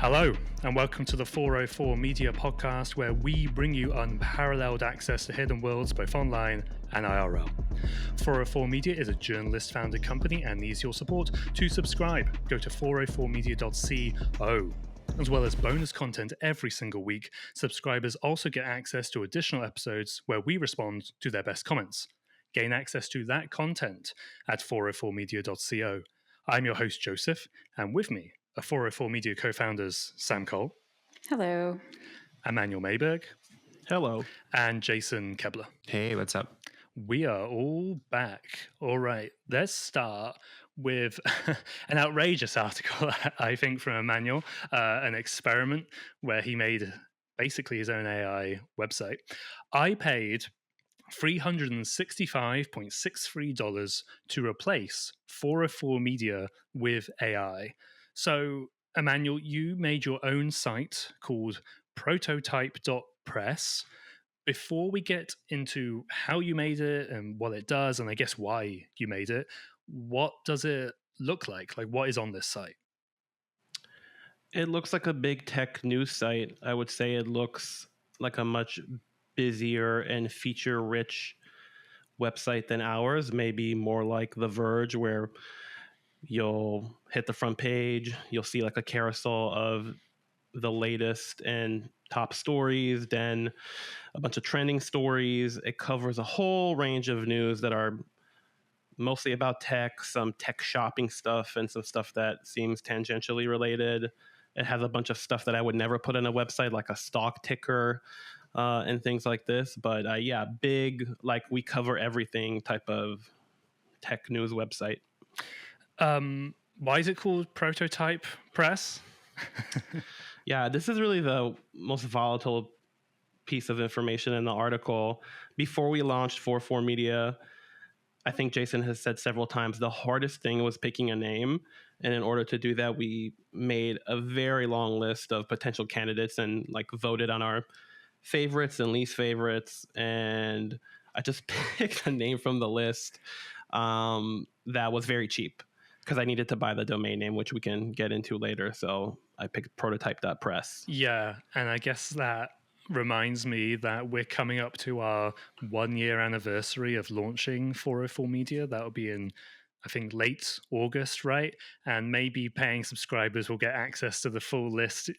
Hello, and welcome to the 404 Media podcast, where we bring you unparalleled access to hidden worlds both online and IRL. 404 Media is a journalist-founded company and needs your support. To subscribe, go to 404media.co. As well as bonus content every single week, subscribers also get access to additional episodes where we respond to their best comments. Gain access to that content at 404media.co. I'm your host, Joseph, and with me are 404 Media co-founders Sam Cole. Hello. Emmanuel Mayberg. Hello. And Jason Kebler. Hey, what's up? We are all back. All right, let's start with an outrageous article, I think, from Emmanuel, an experiment where he made basically his own AI website. I paid $365.63 to replace 404 Media with AI. So, Emmanuel, you made your own site called prototype.press. Before we get into how you made it and what it does, and I guess why you made it, what does it look like? Like, what is on this site? It looks like a big tech news site. I would say it looks like a much busier and feature-rich website than ours, maybe more like The Verge, where you'll hit the front page, you'll see like a carousel of the latest and top stories, then a bunch of trending stories. It covers a whole range of news that are mostly about tech, some tech shopping stuff, and some stuff that seems tangentially related. It has a bunch of stuff that I would never put on a website, like a stock ticker and things like this. But yeah, big, like we cover everything type of tech news website. Why is it called Prototype Press? Yeah, this is really the most volatile piece of information in the article. Before we launched 404 Media, I think Jason has said several times the hardest thing was picking a name. And in order to do that, we made a very long list of potential candidates and like voted on our favorites and least favorites. And I just picked a name from the list that was very cheap because I needed to buy the domain name, which we can get into later. So I picked prototype.press. Yeah, and I guess that reminds me that we're coming up to our 1-year anniversary of launching 404 Media. That'll be in, I think, late August, right? And maybe paying subscribers will get access to the full list.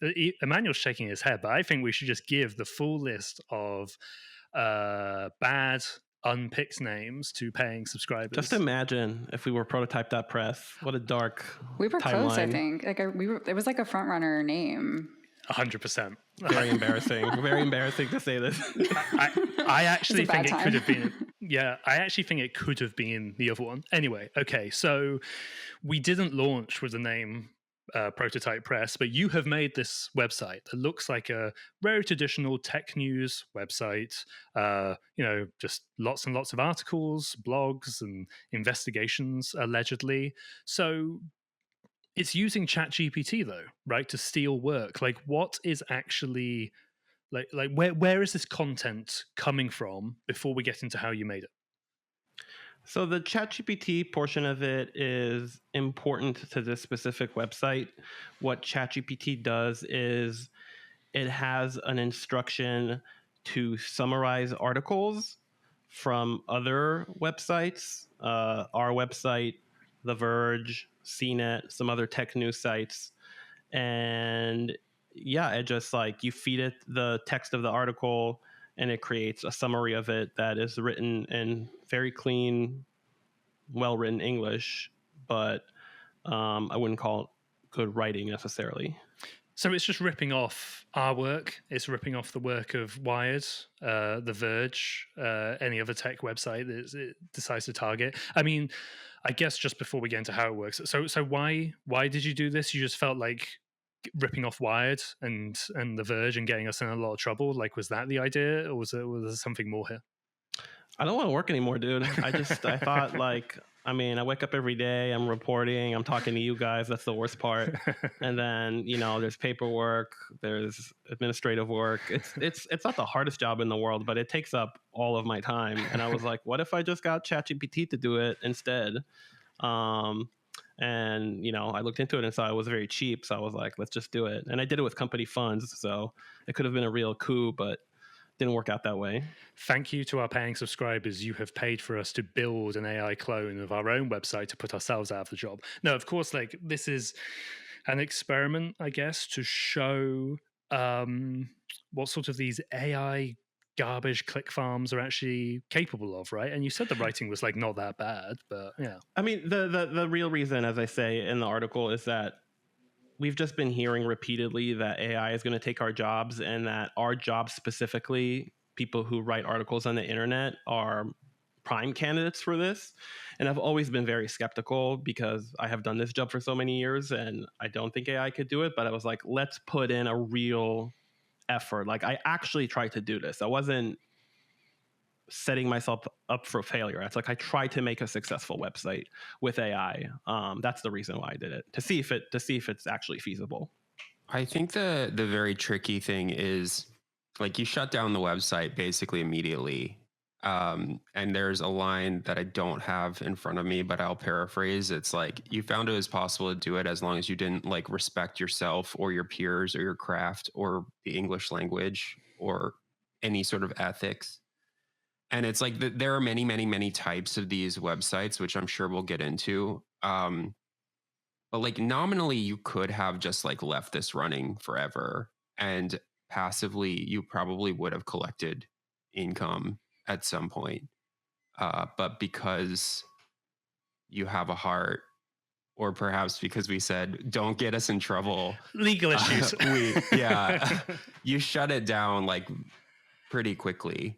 Emmanuel's shaking his head, but I think we should just give the full list of bad, unpicked names to paying subscribers. Just imagine if we were prototype.press. What a dark We were timeline. close, I think. Like it was like a front runner name. 100%. Very embarrassing. Very embarrassing to say this. I actually think it time. could have been. Yeah, I actually think it could have been the other one. Anyway, okay, so we didn't launch with the name Prototype Press, but you have made this website that looks like a very traditional tech news website. Just lots and lots of articles, blogs, and investigations, allegedly. So it's using ChatGPT though, right, to steal work. Like, what is actually like where is this content coming from before we get into how you made it? So the ChatGPT portion of it is important to this specific website. What ChatGPT does is it has an instruction to summarize articles from other websites, our website, The Verge, CNET, some other tech news sites. And yeah, it just like you feed it the text of the article and it creates a summary of it that is written in very clean, well-written English, but I wouldn't call it good writing necessarily. So it's just ripping off our work. It's ripping off the work of Wired, The Verge, any other tech website that it decides to target. I mean, I guess just before we get into how it works, so why did you do this? You just felt like ripping off Wired and The Verge and getting us in a lot of trouble? Like, was that the idea, or was there something more here? I don't want to work anymore, dude. I thought like, I mean, I wake up every day, I'm reporting, I'm talking to you guys. That's the worst part. And then, there's paperwork, there's administrative work. It's not the hardest job in the world, but it takes up all of my time. And I was like, what if I just got ChatGPT to do it instead? And And, I looked into it and saw it was very cheap. So I was like, let's just do it. And I did it with company funds. So it could have been a real coup, but didn't work out that way. Thank you to our paying subscribers. You have paid for us to build an AI clone of our own website to put ourselves out of the job. No, of course, like this is an experiment, I guess, to show what sort of these AI garbage click farms are actually capable of, right? And you said the writing was like not that bad, but yeah. I mean, the real reason, as I say in the article, is that we've just been hearing repeatedly that AI is going to take our jobs, and that our jobs specifically, people who write articles on the internet, are prime candidates for this. And I've always been very skeptical because I have done this job for so many years and I don't think AI could do it. But I was like, let's put in a real effort. Like, I actually tried to do this. I wasn't setting myself up for failure. It's like I tried to make a successful website with AI. That's the reason why I did it, to see if it's actually feasible. I think the very tricky thing is, like, you shut down the website basically immediately. And there's a line that I don't have in front of me, but I'll paraphrase. It's like, you found it was possible to do it as long as you didn't like respect yourself or your peers or your craft or the English language or any sort of ethics. And it's like there are many, many, many types of these websites, which I'm sure we'll get into. But like nominally, you could have just like left this running forever, and passively, you probably would have collected income at some point. But because you have a heart, or perhaps because we said, don't get us in trouble. Legal issues. You shut it down like pretty quickly.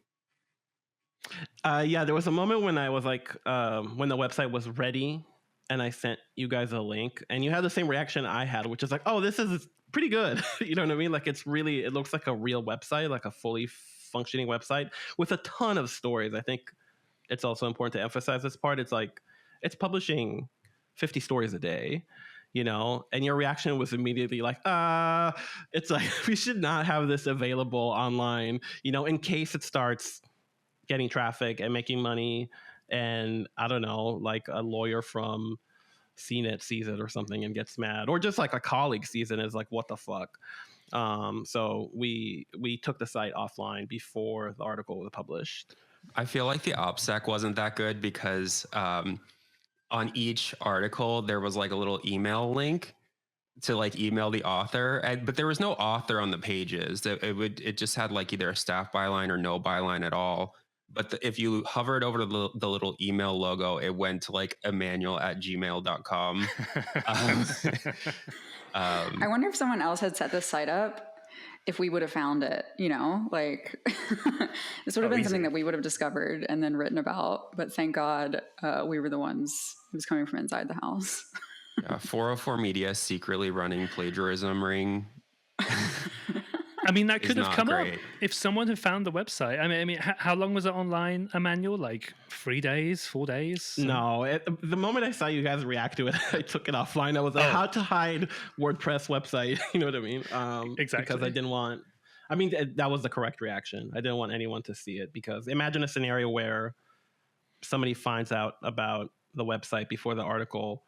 Yeah, there was a moment when I was like, when the website was ready and I sent you guys a link and you had the same reaction I had, which is like, oh, this is pretty good. You know what I mean? Like, it looks like a real website, like a fully functioning website with a ton of stories. I think it's also important to emphasize this part. It's like, it's publishing 50 stories a day, and your reaction was immediately like, it's like, we should not have this available online, in case it starts getting traffic and making money, and I don't know, like a lawyer from CNET sees it or something and gets mad, or just like a colleague sees it and is like, what the fuck. So we took the site offline before the article was published. I feel like the OPSEC wasn't that good because on each article there was like a little email link to like email the author, but there was no author on the pages. It just had like either a staff byline or no byline at all. But if you hovered over the little email logo, it went to like Emmanuel@gmail.com. I wonder if someone else had set this site up, if we would have found it, like this would have been something that we would have discovered and then written about. But thank God we were the ones who was coming from inside the house. 404 Media secretly running plagiarism ring. I mean, that could have come up if someone had found the website. I mean, how long was it online, Emmanuel? Like 3 days, 4 days? No, the moment I saw you guys react to it, I took it offline. I was like, how to hide WordPress website. You know what I mean? Exactly. Because I didn't want, I mean, that was the correct reaction. I didn't want anyone to see it, because imagine a scenario where somebody finds out about the website before the article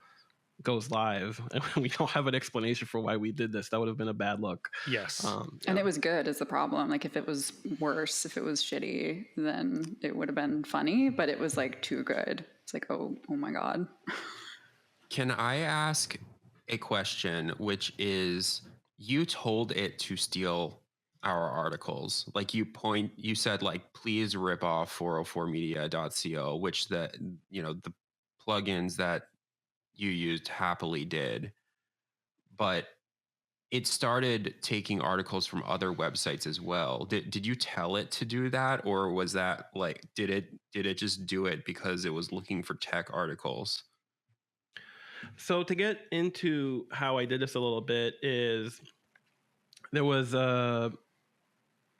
goes live and we don't have an explanation for why we did this. That would have been a bad look. Yes. And it was good is the problem. Like, if it was worse, if it was shitty, then it would have been funny, but it was like too good. It's like, oh my God. Can I ask a question, which is, you told it to steal our articles. Like, you said like, please rip off 404media.co, which the plugins that you used happily did, but it started taking articles from other websites as well. Did you tell it to do that, or was that like, did it just do it because it was looking for tech articles? So to get into how I did this a little bit, is there was a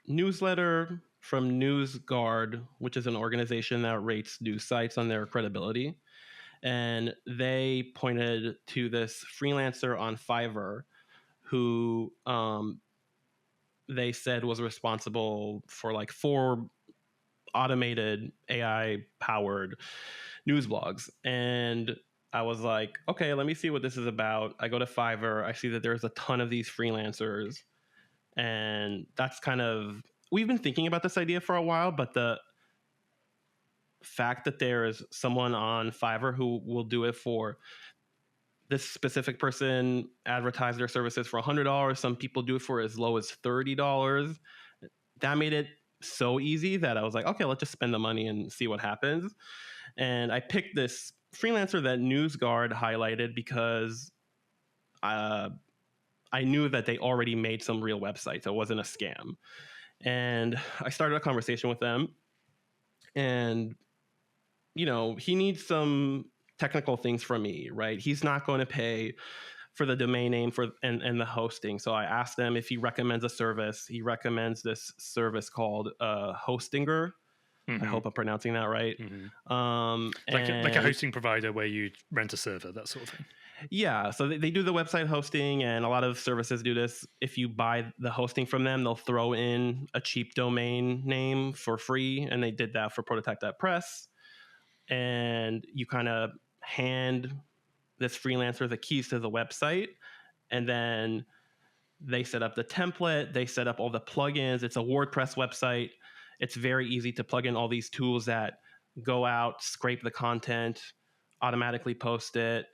newsletter from NewsGuard, which is an organization that rates news sites on their credibility. And they pointed to this freelancer on Fiverr who they said was responsible for like 4 automated AI-powered news blogs. And I was like, okay, let me see what this is about. I go to Fiverr. I see that there's a ton of these freelancers. And that's kind of, we've been thinking about this idea for a while, but the fact that there is someone on Fiverr who will do it for this specific person, advertise their services for $100. Some people do it for as low as $30. That made it so easy that I was like, okay, let's just spend the money and see what happens. And I picked this freelancer that NewsGuard highlighted because I knew that they already made some real websites. It wasn't a scam. And I started a conversation with them. And, he needs some technical things from me, right? He's not going to pay for the domain name and the hosting. So I asked him if he recommends a service. He recommends this service called Hostinger. I hope I'm pronouncing that right. Like a hosting provider where you rent a server, that sort of thing. Yeah, so they do the website hosting, and a lot of services do this. If you buy the hosting from them, they'll throw in a cheap domain name for free, and they did that for Prototype.press. And you kind of hand this freelancer the keys to the website, and then they set up the template, they set up all the plugins. It's a WordPress website. It's very easy to plug in all these tools that go out, scrape the content, automatically post it,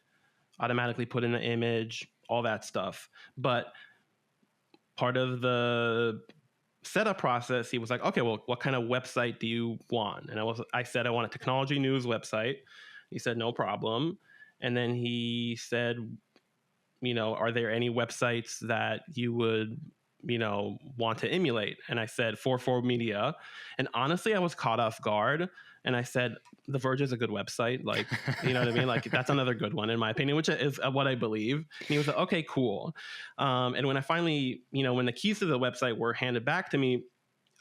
automatically put in the image, all that stuff. But part of the setup process, he was like, okay, well, what kind of website do you want? And I said, I want a technology news website. He said, no problem. And then he said, are there any websites that you would, want to emulate? And I said, 4 Media. And honestly, I was caught off guard. And I said, The Verge is a good website. Like, you know what I mean? Like, that's another good one, in my opinion, which is what I believe. And he was like, okay, cool. And when I finally, when the keys to the website were handed back to me,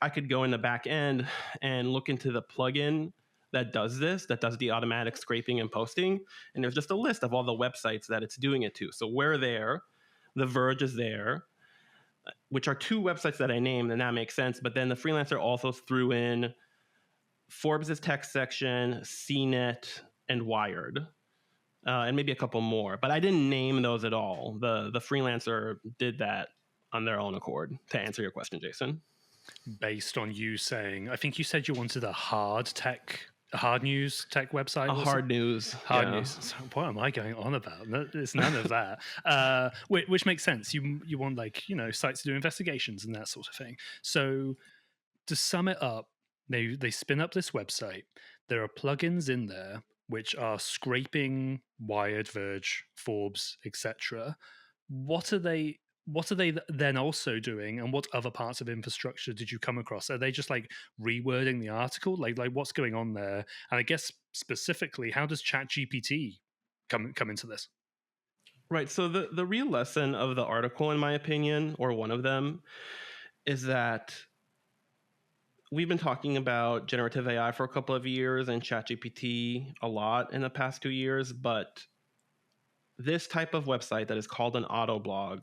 I could go in the back end and look into the plugin that does the automatic scraping and posting. And there's just a list of all the websites that it's doing it to. So we're there. The Verge is there, which are 2 websites that I named, and that makes sense. But then the freelancer also threw in Forbes' tech section, CNET, and Wired, and maybe a couple more. But I didn't name those at all. The freelancer did that on their own accord, to answer your question, Jason. Based on you saying, I think you said you wanted a hard news tech website. Hard news. So what am I going on about? It's none of that. Which makes sense. You want sites to do investigations and that sort of thing. So to sum it up, they spin up this website. There are plugins in there which are scraping Wired, Verge, Forbes, etc. What are they then also doing, and what other parts of infrastructure did you come across? Are they just like rewording the article? Like what's going on there? And I guess specifically, how does ChatGPT come into this? Right. So the real lesson of the article, in my opinion, or one of them, is that we've been talking about generative AI for a couple of years and ChatGPT a lot in the past 2 years, but this type of website that is called an autoblog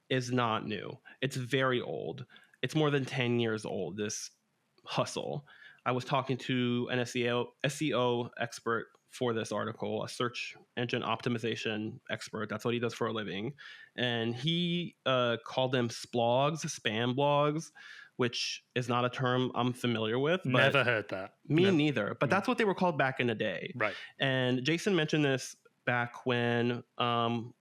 is not new. It's very old. It's more than 10 years old, this hustle. I was talking to an SEO expert for this article, a search engine optimization expert. That's what he does for a living. And he called them splogs, spam blogs, which is not a term I'm familiar with. But never heard that. Me neither. But that's what they were called back in the day. Right. And Jason mentioned this back when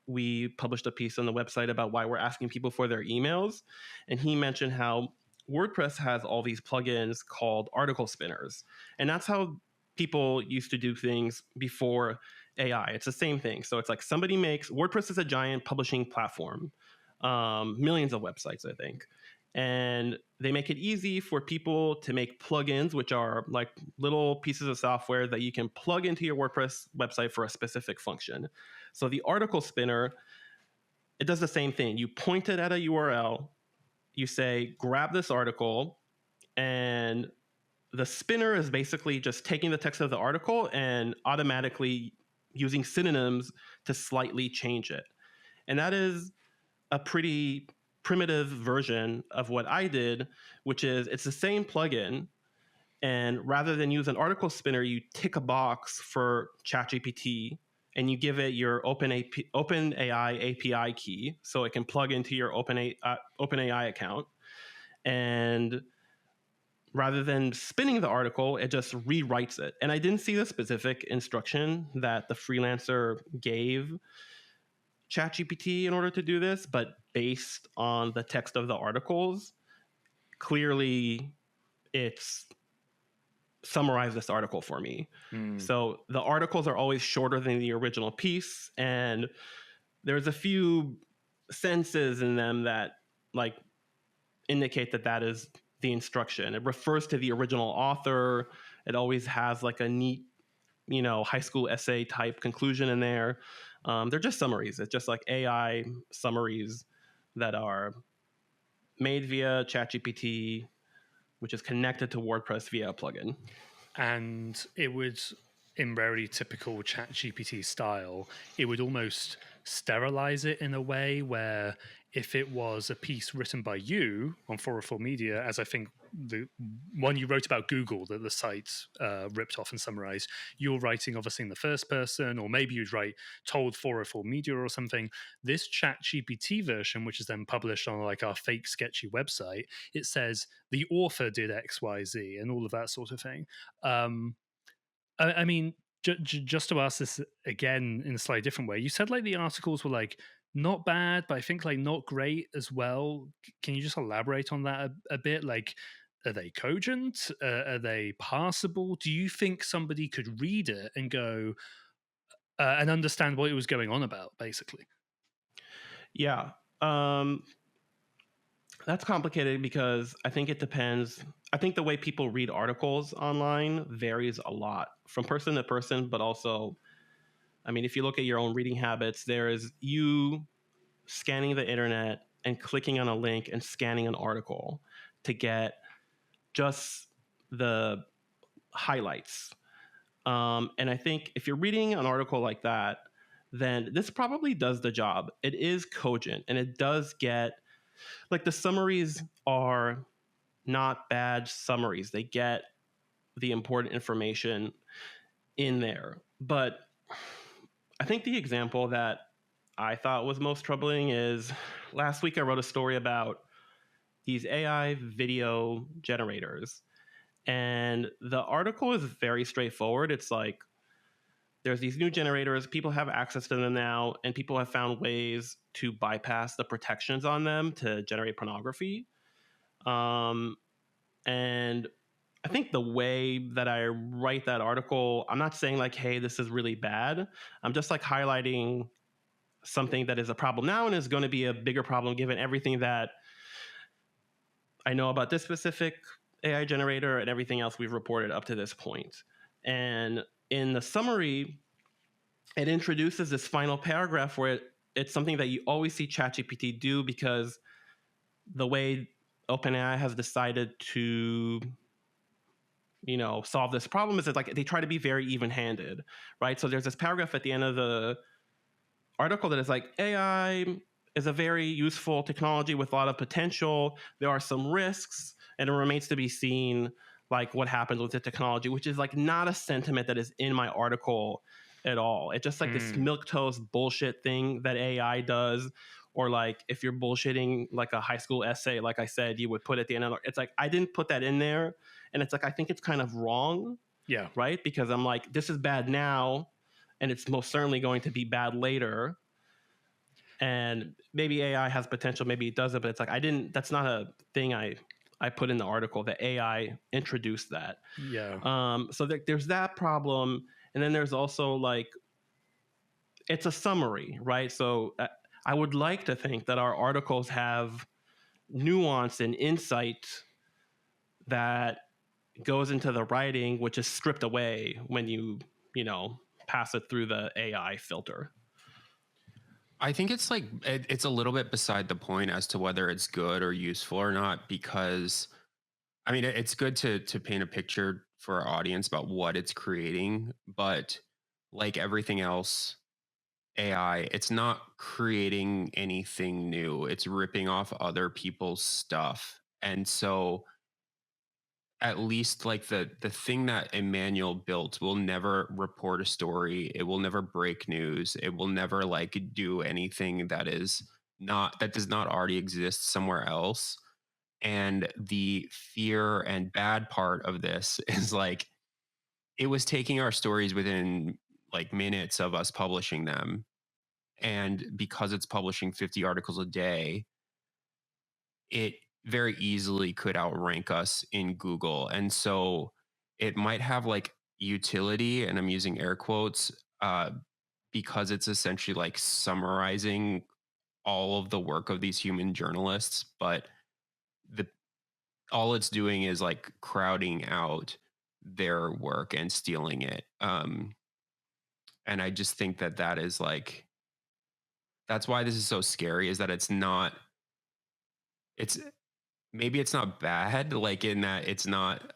we published a piece on the website about why we're asking people for their emails. And he mentioned how WordPress has all these plugins called article spinners. And that's how people used to do things before AI. It's the same thing. So it's like WordPress is a giant publishing platform, millions of websites, I think. And they make it easy for people to make plugins, which are like little pieces of software that you can plug into your WordPress website for a specific function. So the article spinner, it does the same thing. You point it at a URL, you say, grab this article, and the spinner is basically just taking the text of the article and automatically using synonyms to slightly change it. And that is a pretty primitive version of what I did, which is it's the same plugin. And rather than use an article spinner, you tick a box for ChatGPT and you give it your OpenAI API key so it can plug into your OpenAI account. And rather than spinning the article, it just rewrites it. And I didn't see the specific instruction that the freelancer gave ChatGPT in order to do this, but based on the text of the articles, clearly it's summarized this article for me. So the articles are always shorter than the original piece, and there's a few sentences in them that like indicate that that is the instruction. It refers to the original author. It always has like a neat, high school essay type conclusion in there. They're just summaries. It's just like AI summaries that are made via ChatGPT, which is connected to WordPress via a plugin. And it would, in very typical ChatGPT style, it would almost sterilize it in a way where if it was a piece written by you on 404 Media, as I think the one you wrote about Google that the site ripped off and summarized, you're writing obviously in the first person, or maybe you'd write told 404 Media or something. This ChatGPT version, which is then published on like our fake sketchy website, it says the author did XYZ and all of that sort of thing. I mean, just to ask this again in a slightly different way, you said like the articles were like not bad, but I think like not great as well. Can you just elaborate on that a bit? Like, are they cogent? Are they passable? Do you think somebody could read it and go and understand what it was going on about, basically? Yeah. That's complicated because I think it depends. I think the way people read articles online varies a lot from person to person, but also, I mean, if you look at your own reading habits, there is you scanning the internet and clicking on a link and scanning an article to get just the highlights. And I think if you're reading an article like that, then this probably does the job. It is cogent and it does get, like, the summaries are not bad summaries. They get the important information in there. But I think the example that I thought was most troubling is last week I wrote a story about these AI video generators. And the article is very straightforward. It's like there's these new generators, people have access to them now, and people have found ways to bypass the protections on them to generate pornography. And I think the way that I write that article, I'm not saying like, hey, this is really bad. I'm just like highlighting something that is a problem now and is going to be a bigger problem given everything that I know about this specific AI generator and everything else we've reported up to this point. And in the summary, it introduces this final paragraph where it's something that you always see ChatGPT do, because the way OpenAI has decided to solve this problem is that like they try to be very even-handed, right? So there's this paragraph at the end of the article that is like, AI is a very useful technology with a lot of potential. There are some risks, and it remains to be seen like what happens with the technology, which is like not a sentiment that is in my article at all. It's just like this milquetoast bullshit thing that AI does. Or like if you're bullshitting like a high school essay, like I said, you would put at the end of it. It's like, I didn't put that in there. And it's like, I think it's kind of wrong. Yeah. Right. Because I'm like, this is bad now, and it's most certainly going to be bad later. And maybe AI has potential, maybe it doesn't, but it's like, that's not a thing I put in the article, that AI introduced that. Yeah. So there's that problem. And then there's also like, it's a summary, right? So I would like to think that our articles have nuance and insight that goes into the writing, which is stripped away when you pass it through the AI filter. I think it's like it's a little bit beside the point as to whether it's good or useful or not, because I mean, it's good to paint a picture for our audience about what it's creating, but like everything else, AI, it's not creating anything new. It's ripping off other people's stuff. And so at least like the thing that Emmanuel built will never report a story. It will never break news. It will never like do anything that does not already exist somewhere else. And the fear and bad part of this is like it was taking our stories within like minutes of us publishing them. And because it's publishing 50 articles a day, it very easily could outrank us in Google. And so it might have like utility, and I'm using air quotes, because it's essentially like summarizing all of the work of these human journalists. But the all it's doing is like crowding out their work and stealing it. And I just think that is like, that's why this is so scary, is that it's maybe it's not bad, like in that it's not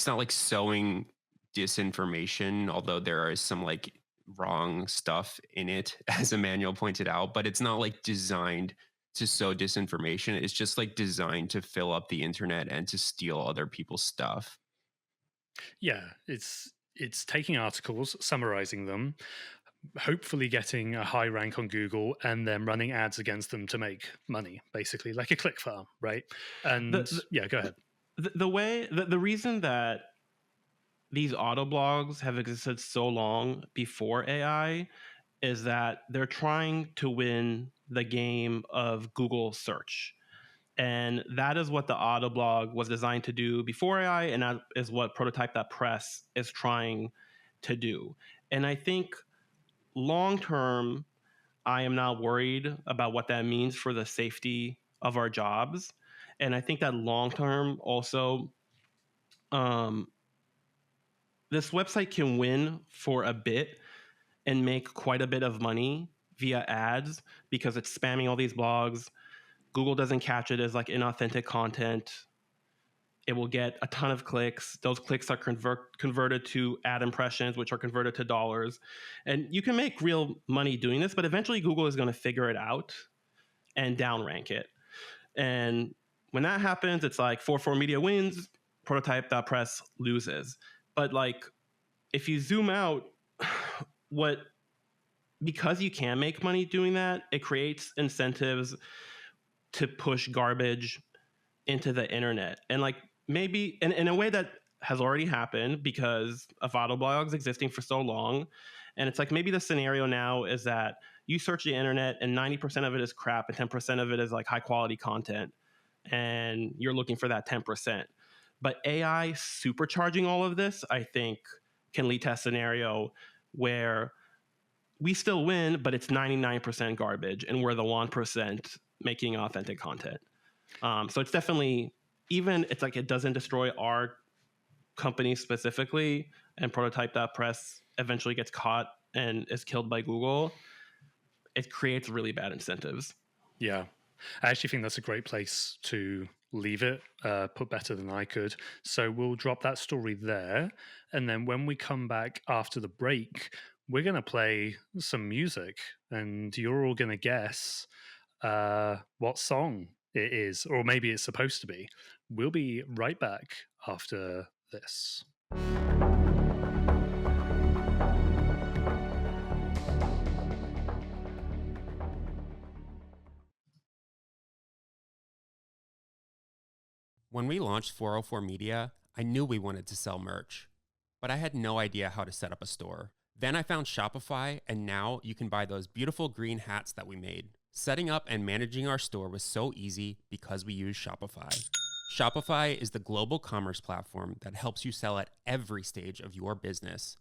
like sowing disinformation, although there is some like wrong stuff in it, as Emmanuel pointed out, but it's not like designed to sow disinformation. It's just like designed to fill up the internet and to steal other people's stuff. Yeah, it's taking articles, summarizing them, hopefully getting a high rank on Google, and then running ads against them to make money, basically like a click farm, right? And yeah, go ahead. The reason that these auto blogs have existed so long before AI is that they're trying to win the game of Google search. And that is what the Autoblog was designed to do before AI, and that is what Prototype.press is trying to do. And I think long term, I am not worried about what that means for the safety of our jobs. And I think that long term also, this website can win for a bit and make quite a bit of money via ads because it's spamming all these blogs. Google doesn't catch it as like inauthentic content. It will get a ton of clicks. Those clicks are converted to ad impressions, which are converted to dollars. And you can make real money doing this, but eventually Google is going to figure it out and downrank it. And when that happens, it's like 404 Media wins, Prototype.press loses. But like, if you zoom out, because you can make money doing that, it creates incentives to push garbage into the internet. And like maybe in a way that has already happened because of autoblogs existing for so long. And it's like maybe the scenario now is that you search the internet and 90% of it is crap and 10% of it is like high quality content. And you're looking for that 10%. But AI supercharging all of this, I think, can lead to a scenario where we still win, but it's 99% garbage and we're the 1% making authentic content. So it's definitely, even it's like it doesn't destroy our company specifically, and Prototype.press eventually gets caught and is killed by Google, it creates really bad incentives. Yeah. I actually think that's a great place to leave it, put better than I could. So we'll drop that story there. And then when we come back after the break, we're going to play some music and you're all going to guess what song it is, or maybe it's supposed to be. We'll be right back after this. When we launched 404 Media, I knew we wanted to sell merch, but I had no idea how to set up a store. Then I found Shopify, and now you can buy those beautiful green hats that we made. Setting up and managing our store was so easy because we use Shopify. Shopify is the global commerce platform that helps you sell at every stage of your business,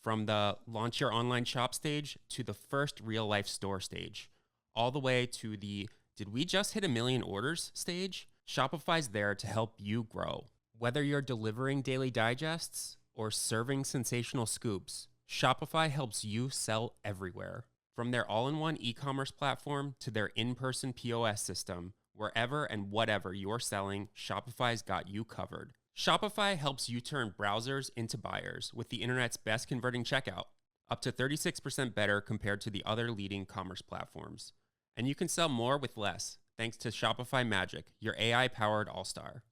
from the launch your online shop stage to the first real-life store stage, all the way to the did we just hit 1 million orders stage? Shopify's there to help you grow. Whether you're delivering daily digests or serving sensational scoops, Shopify helps you sell everywhere. From their all-in-one e-commerce platform to their in-person POS system, wherever and whatever you're selling, Shopify's got you covered. Shopify helps you turn browsers into buyers with the internet's best converting checkout, up to 36% better compared to the other leading commerce platforms. And you can sell more with less, thanks to Shopify Magic, your AI-powered all-star.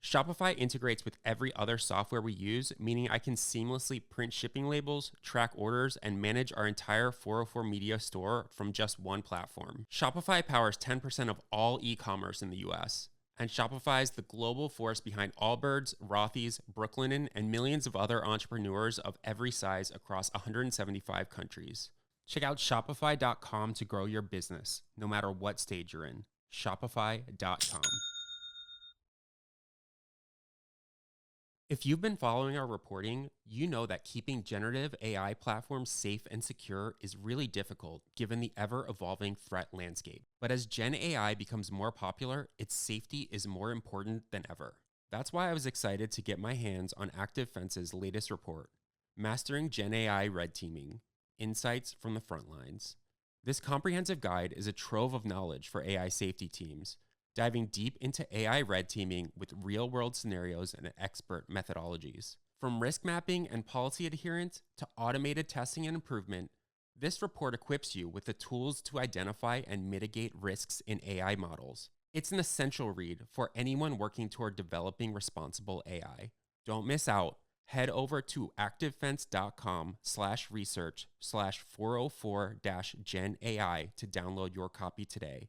Shopify integrates with every other software we use, meaning I can seamlessly print shipping labels, track orders, and manage our entire 404 Media store from just one platform. Shopify powers 10% of all e-commerce in the US, and Shopify is the global force behind Allbirds, Rothy's, Brooklinen, and millions of other entrepreneurs of every size across 175 countries. Check out shopify.com to grow your business, no matter what stage you're in. Shopify.com. If you've been following our reporting, you know that keeping generative AI platforms safe and secure is really difficult given the ever-evolving threat landscape. But as Gen AI becomes more popular, its safety is more important than ever. That's why I was excited to get my hands on ActiveFence's latest report, Mastering Gen AI Red Teaming: Insights from the Front Lines. This comprehensive guide is a trove of knowledge for AI safety teams, diving deep into AI red teaming with real-world scenarios and expert methodologies. From risk mapping and policy adherence to automated testing and improvement, this report equips you with the tools to identify and mitigate risks in AI models. It's an essential read for anyone working toward developing responsible AI. Don't miss out. Head over to activefence.com/research/404-Gen AI to download your copy today.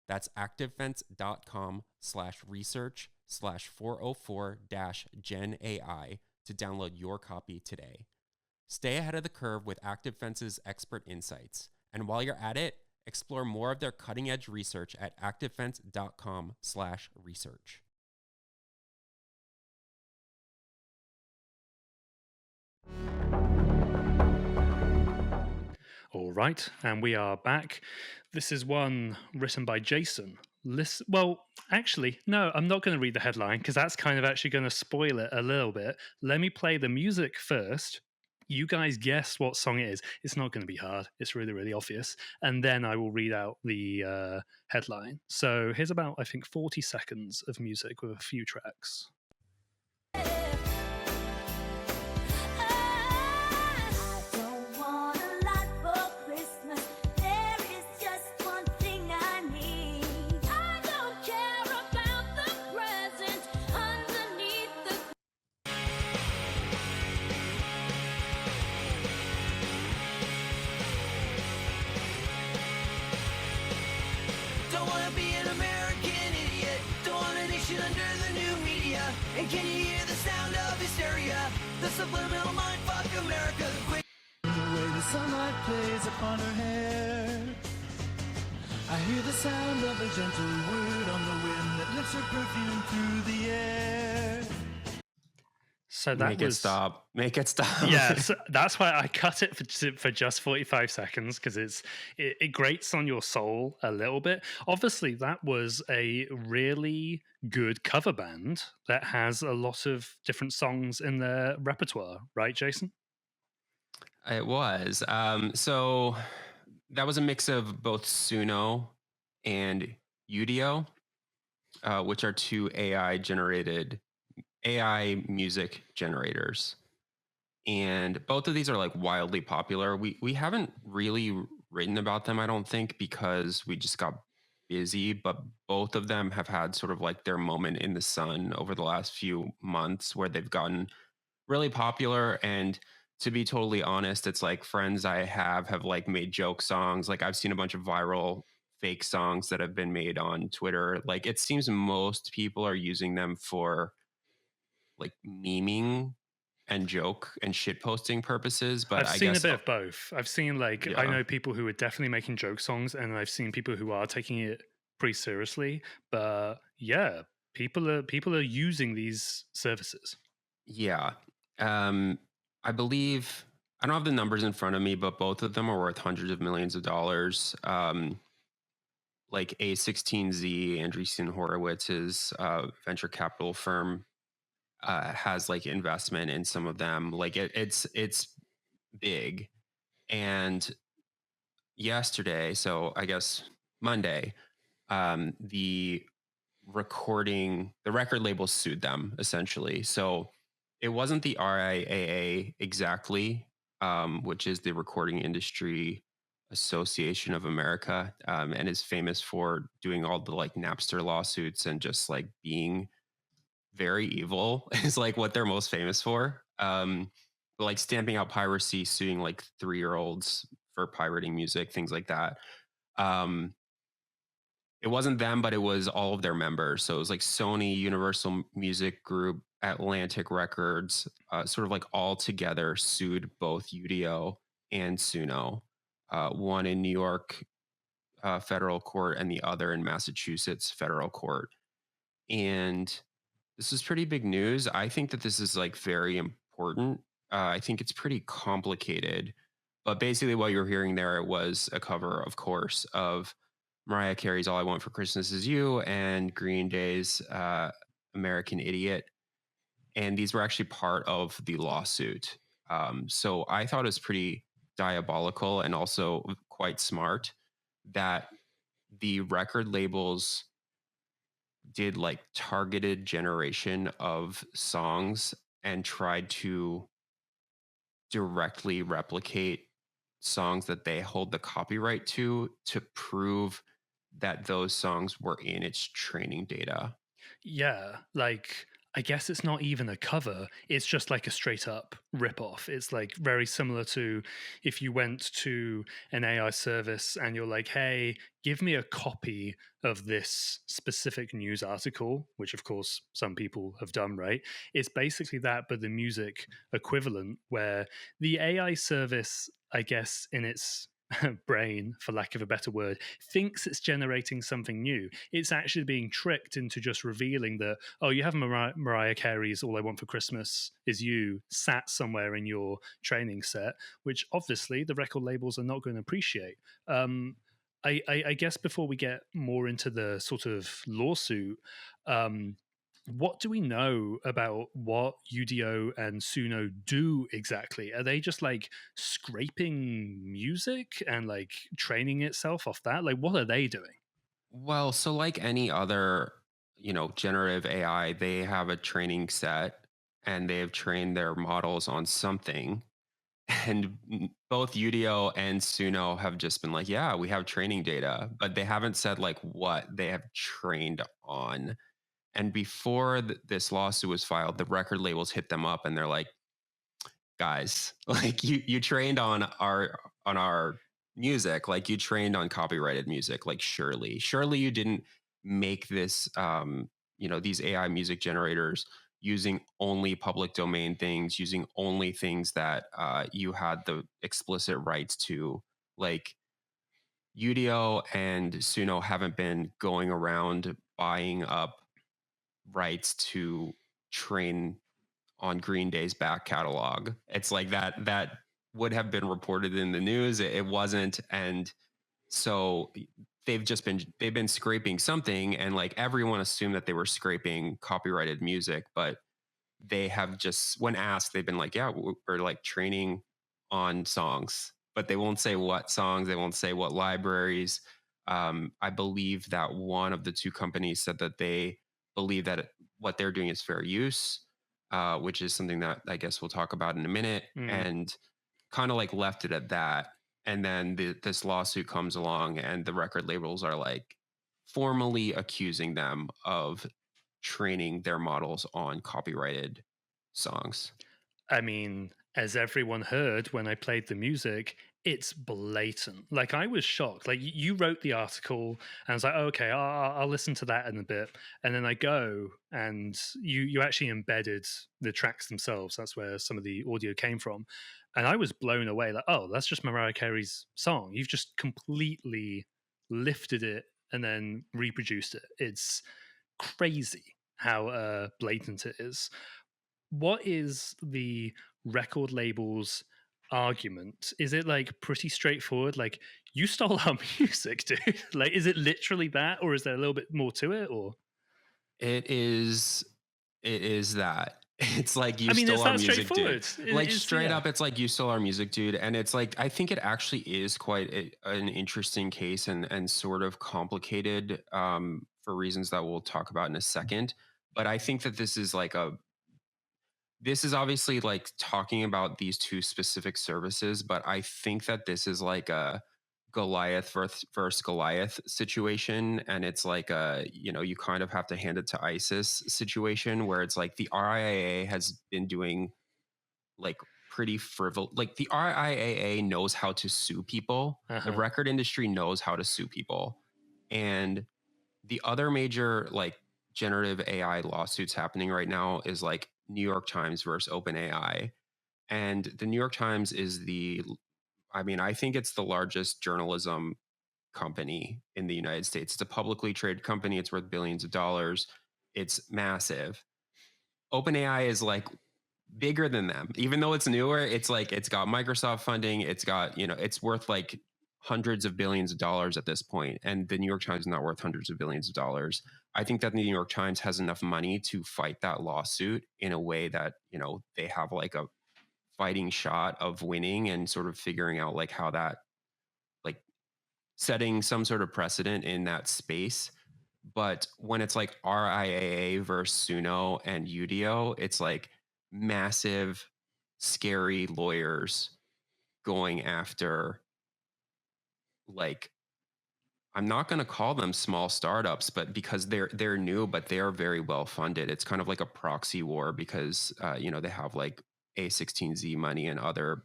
That's activefence.com/research/404-Gen AI to download your copy today. Stay ahead of the curve with ActiveFence's expert insights. And while you're at it, explore more of their cutting-edge research at activefence.com/research. All right, and we are back. This is one written by Jason. Well, actually, no, I'm not going to read the headline because that's kind of actually going to spoil it a little bit. Let me play the music first. You guys guess what song it is. It's not going to be hard. It's really, really obvious. And then I will read out the headline. So here's about, I think, 40 seconds of music with a few tracks. And can you hear the sound of hysteria? The subliminal mind fuck America. The way the sunlight plays upon her hair, I hear the sound of a gentle word on the wind that lifts her perfume through the air. So that Make it stop. Make it stop. Yeah, so that's why I cut it for just 45 seconds because it grates on your soul a little bit. Obviously, that was a really good cover band that has a lot of different songs in their repertoire, right, Jason? It was. So that was a mix of both Suno and Udio, which are two AI music generators. And both of these are like wildly popular. We haven't really written about them, I don't think, because we just got busy, but both of them have had sort of like their moment in the sun over the last few months where they've gotten really popular. And to be totally honest, it's like friends I have like made joke songs. Like I've seen a bunch of viral fake songs that have been made on Twitter. Like it seems most people are using them for like memeing and joke and shit posting purposes, but I've seen a bit of both. I've seen I know people who are definitely making joke songs, and I've seen people who are taking it pretty seriously. But yeah, people are using these services. Yeah, I believe I don't have the numbers in front of me, but both of them are worth hundreds of millions of dollars. Like A16Z, Andreessen Horowitz's venture capital firm, has like investment in some of them. Like it's big. And yesterday, so I guess Monday, the record label sued them essentially. So it wasn't the RIAA exactly, which is the Recording Industry Association of America, and is famous for doing all the like Napster lawsuits and just like being very evil is like what they're most famous for. Like stamping out piracy, suing like 3-year-olds for pirating music, things like that. It wasn't them, but it was all of their members. So it was like Sony, Universal Music Group, Atlantic Records, sort of like all together sued both Udio and Suno, one in New York federal court and the other in Massachusetts federal court. And this is pretty big news. I think that this is like very important. I think it's pretty complicated. But basically what you're hearing there was a cover, of course, of Mariah Carey's All I Want for Christmas Is You and Green Day's American Idiot. And these were actually part of the lawsuit. So I thought it was pretty diabolical and also quite smart that the record labels did like targeted generation of songs and tried to directly replicate songs that they hold the copyright to prove that those songs were in its training data. Yeah, like I guess it's not even a cover. It's just like a straight up rip-off. It's like very similar to if you went to an AI service and you're like, hey, give me a copy of this specific news article, which of course some people have done, right? It's basically that, but the music equivalent, where the AI service, I guess, in its brain, for lack of a better word, thinks it's generating something new. It's actually being tricked into just revealing that, oh, you have Mariah Carey's All I Want for Christmas Is You sat somewhere in your training set, which obviously the record labels are not going to appreciate. I guess before we get more into the sort of lawsuit, what do we know about what Udio and Suno do exactly? Are they just like scraping music and like training itself off that? Like, what are they doing? Well, so like any other, generative AI, they have a training set and they have trained their models on something. And both Udio and Suno have just been like, yeah, we have training data, but they haven't said like what they have trained on. And before this lawsuit was filed, the record labels hit them up and they're like, guys, like you trained on our music, like you trained on copyrighted music, like surely you didn't make this these AI music generators using only public domain things, using only things that you had the explicit rights to. Like Udio and Suno haven't been going around buying up rights to train on Green Day's back catalog. It's like that would have been reported in the news. It wasn't. And so they've been scraping something, and like everyone assumed that they were scraping copyrighted music, but they have just, when asked, they've been like, yeah, we're like training on songs, but they won't say what songs, they won't say what libraries. I believe that one of the two companies said that they believe that what they're doing is fair use, which is something that I guess we'll talk about in a minute, and kind of like left it at that. And then this lawsuit comes along and the record labels are like formally accusing them of training their models on copyrighted songs. I mean, as everyone heard when I played the music, it's blatant. Like I was shocked. Like you wrote the article and I was like, oh, okay, I'll listen to that in a bit. And then I go and you actually embedded the tracks themselves. That's where some of the audio came from. And I was blown away. Like, oh, that's just Mariah Carey's song. You've just completely lifted it and then reproduced it. It's crazy how blatant it is. What is the record label's argument? Is it like pretty straightforward? Like, you stole our music, dude. Like, is it literally that, or is there a little bit more to it? Or it is that. It's like you I mean, stole our it's that music, dude. straightforward. Like straight up, it's like you stole our music, dude. And it's like I think it actually is quite an interesting case and sort of complicated for reasons that we'll talk about in a second. But I think that this is obviously like talking about these two specific services, but I think that this is like Goliath versus Goliath situation, and it's like you kind of have to hand it to ISIS situation where it's like the RIAA has been doing like pretty frivolous. Like the RIAA knows how to sue people. The record industry knows how to sue people, and the other major like generative AI lawsuits happening right now is like New York Times versus OpenAI, and the New York Times is I think it's the largest journalism company in the United States. It's a publicly traded company. It's worth billions of dollars. It's massive. OpenAI is like bigger than them. Even though it's newer, it's like it's got Microsoft funding. It's got, it's worth like hundreds of billions of dollars at this point. And the New York Times is not worth hundreds of billions of dollars. I think that the New York Times has enough money to fight that lawsuit in a way that, they have like a fighting shot of winning and sort of figuring out like how that, like setting some sort of precedent in that space. But when it's like RIAA versus Suno and Udio, it's like massive, scary lawyers going after, like, I'm not going to call them small startups, but because they're new, but they are very well funded. It's kind of like a proxy war because they have like A16Z money and other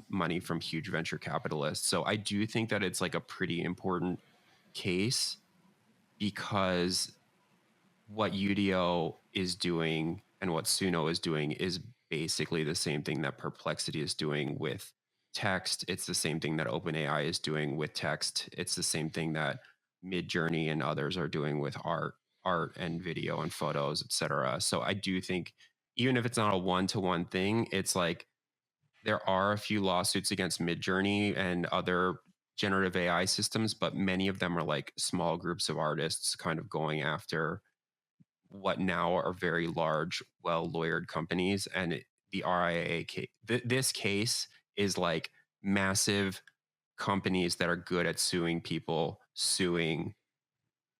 money from huge venture capitalists. So I do think that it's like a pretty important case, because what Udio is doing and what Suno is doing is basically the same thing that Perplexity is doing with text. It's the same thing that OpenAI is doing with text. It's the same thing that Midjourney and others are doing with art and video and photos, etc. So I do think, even if it's not a one-to-one thing, it's like there are a few lawsuits against Midjourney and other generative AI systems, but many of them are like small groups of artists kind of going after what now are very large, well-lawyered companies. And the RIAA case, this case is like massive companies that are good at suing people, suing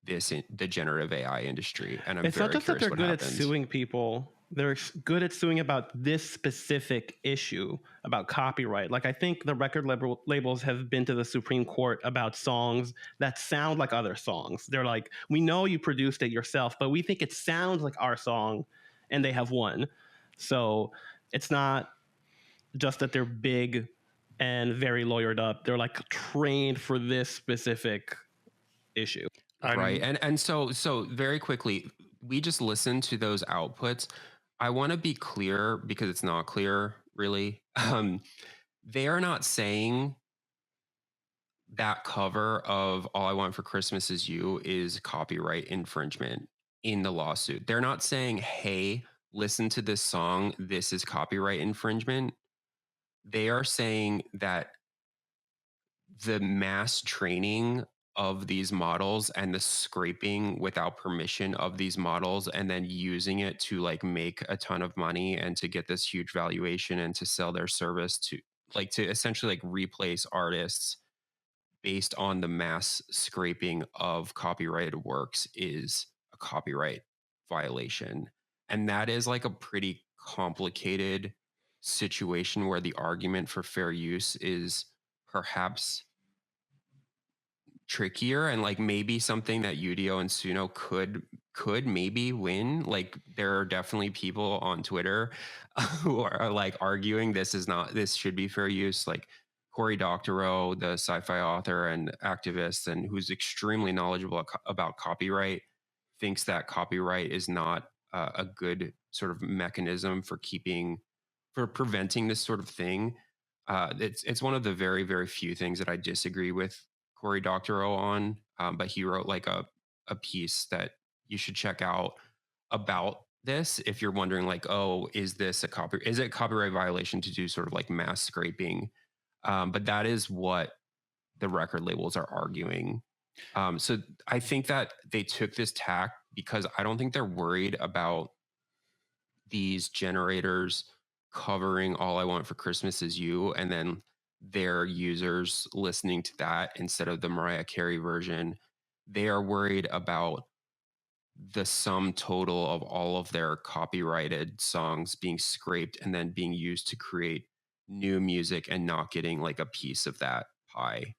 the generative AI industry. And it's not just that they're good at suing people. They're good at suing about this specific issue about copyright. Like, I think the record labels have been to the Supreme Court about songs that sound like other songs. They're like, we know you produced it yourself, but we think it sounds like our song, and they have won. So it's not just that they're big and very lawyered up. They're like trained for this specific issue. Right. And so very quickly, we just listened to those outputs. I want to be clear, because it's not clear really. They are not saying that cover of All I Want for Christmas Is You is copyright infringement in the lawsuit. They're not saying, hey, listen to this song, this is copyright infringement. They are saying that the mass training of these models and the scraping without permission of these models, and then using it to like make a ton of money and to get this huge valuation and to sell their service to essentially like replace artists based on the mass scraping of copyrighted works is a copyright violation. And that is like a pretty complicated situation where the argument for fair use is perhaps trickier, and like maybe something that Udio and Suno could maybe win. Like, there are definitely people on Twitter who are like arguing this should be fair use. Like Cory Doctorow, the sci-fi author and activist, and who's extremely knowledgeable about copyright, thinks that copyright is not a good sort of mechanism for preventing this sort of thing. It's one of the very, very few things that I disagree with Cory Doctorow on, but he wrote like a piece that you should check out about this if you're wondering, like, oh, is it a copyright violation to do sort of like mass scraping? But that is what the record labels are arguing. So I think that they took this tack because I don't think they're worried about these generators covering All I Want for Christmas Is You and then their users listening to that instead of the Mariah Carey version. They are worried about the sum total of all of their copyrighted songs being scraped and then being used to create new music and not getting like a piece of that pie.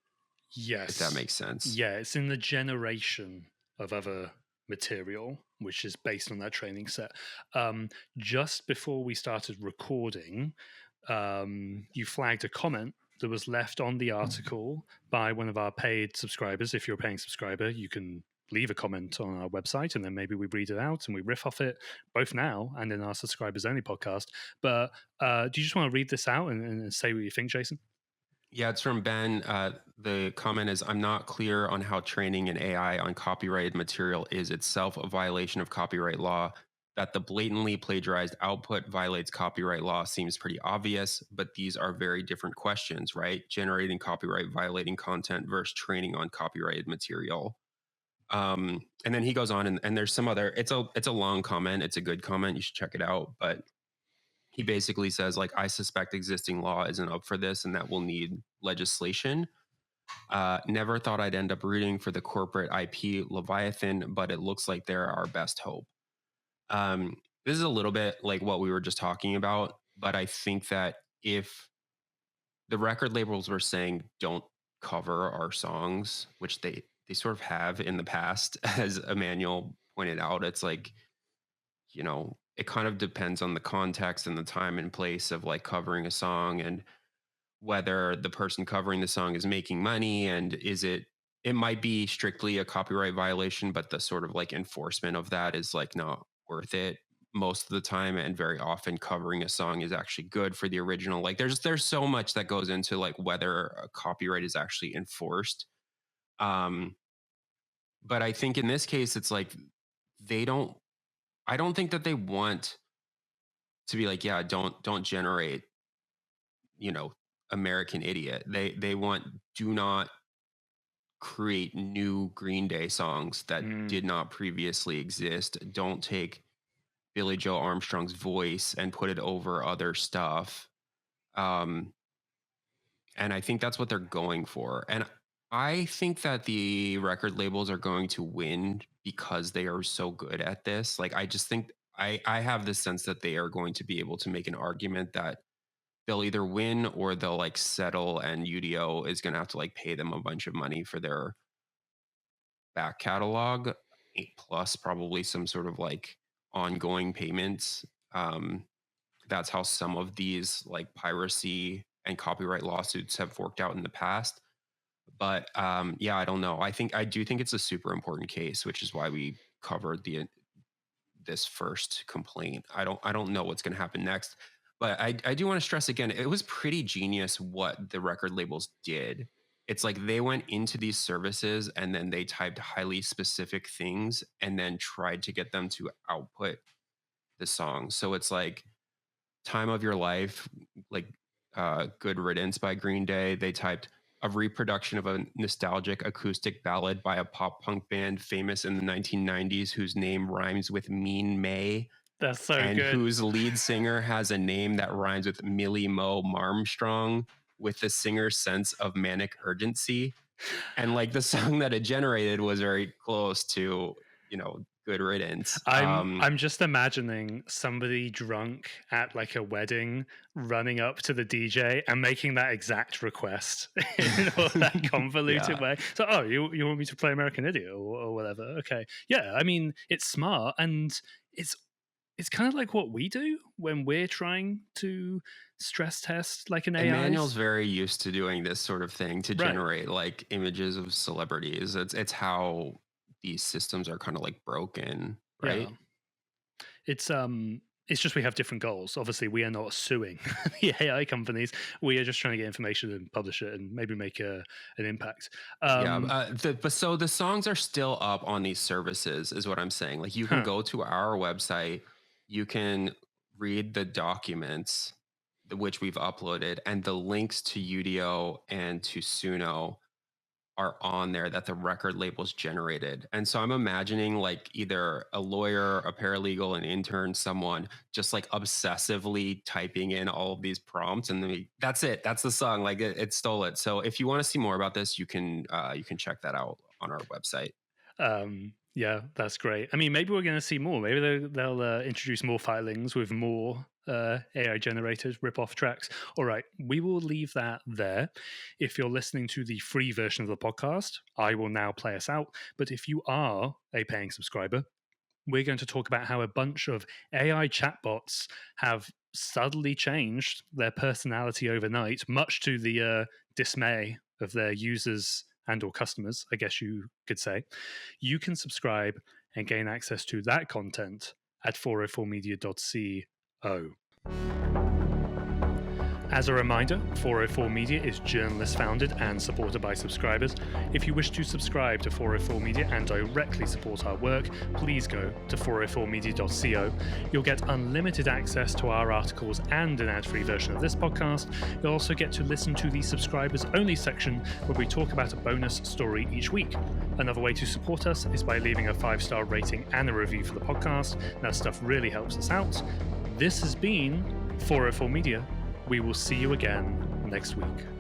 Yes. If that makes sense. Yeah, it's in the generation of other material, which is based on that training set. Just before we started recording, you flagged a comment that was left on the article by one of our paid subscribers. If you're a paying subscriber, you can leave a comment on our website and then maybe we read it out and we riff off it both now and in our subscribers only podcast. But do you just want to read this out and say what you think, Jason? Yeah, it's from Ben. The comment is, I'm not clear on how training an AI on copyrighted material is itself a violation of copyright law. That the blatantly plagiarized output violates copyright law seems pretty obvious, but these are very different questions, right? Generating copyright violating content versus training on copyrighted material. And then he goes on and there's some other, it's a long comment. It's a good comment. You should check it out. But he basically says, like, I suspect existing law isn't up for this and that will need legislation. Never thought I'd end up rooting for the corporate IP Leviathan, but it looks like they're our best hope. This is a little bit like what we were just talking about, but I think that if the record labels were saying don't cover our songs, which they sort of have in the past, as Emmanuel pointed out, it's like, you know, it kind of depends on the context and the time and place of like covering a song and whether the person covering the song is making money, and it might be strictly a copyright violation, but the sort of like enforcement of that is like not worth it most of the time, and very often covering a song is actually good for the original. Like there's so much that goes into like whether a copyright is actually enforced. But I think in this case it's like I don't think that they want to be like, yeah, don't generate, you know, American Idiot. They want, do not create new Green Day songs that did not previously exist. Don't take Billy Joe Armstrong's voice and put it over other stuff. And I think that's what they're going for. And I think that the record labels are going to win because they are so good at this. Like, I just think I have this sense that they are going to be able to make an argument that they'll either win or they'll like settle, and UDO is going to have to like pay them a bunch of money for their back catalog, plus probably some sort of like ongoing payments. That's how some of these like piracy and copyright lawsuits have worked out in the past. But yeah, I don't know. I do think it's a super important case, which is why we covered this first complaint. I don't know what's going to happen next, but I do want to stress again, it was pretty genius what the record labels did. It's like they went into these services and then they typed highly specific things and then tried to get them to output the song. So it's like Time of Your Life, like Good Riddance by Green Day. They typed a reproduction of a nostalgic acoustic ballad by a pop punk band famous in the 1990s whose name rhymes with Mean May. That's so and good. Whose lead singer has a name that rhymes with Millie Mo Marmstrong, with the singer's sense of manic urgency. And like the song that it generated was very close to, you know, Good Riddance. I'm just imagining somebody drunk at like a wedding running up to the DJ and making that exact request in all that convoluted way. So, oh, you want me to play American Idiot or whatever? Okay. Yeah, I mean, it's smart, and it's kind of like what we do when we're trying to stress test like an AI. Emmanuel's very used to doing this sort of thing to generate like images of celebrities. It's how these systems are kind of like broken, right? Yeah. It's just we have different goals. Obviously, we are not suing the AI companies. We are just trying to get information and publish it and maybe make an impact. So the songs are still up on these services, is what I'm saying. Like you can go to our website, you can read the documents which we've uploaded, and the links to UDO and to Suno are on there that the record labels generated. And so I'm imagining like either a lawyer, a paralegal, an intern, someone just like obsessively typing in all of these prompts, and that's it. That's the song. Like it stole it. So if you want to see more about this, you can check that out on our website. Yeah, that's great. I mean, maybe we're going to see more. Maybe they'll introduce more filings with more AI generated rip-off tracks. All right, we will leave that there. If you're listening to the free version of the podcast, I will now play us out. But if you are a paying subscriber, we're going to talk about how a bunch of AI chatbots have subtly changed their personality overnight, much to the dismay of their users and or customers, I guess you could say. You can subscribe and gain access to that content at 404media.co. As a reminder, 404 Media is journalist founded and supported by subscribers. If you wish to subscribe to 404 Media and directly support our work, please go to 404media.co. You'll get unlimited access to our articles and an ad-free version of this podcast. You'll also get to listen to the subscribers only section where we talk about a bonus story each week. Another way to support us is by leaving a 5-star rating and a review for the podcast. That stuff really helps us out. This has been 404 Media. We will see you again next week.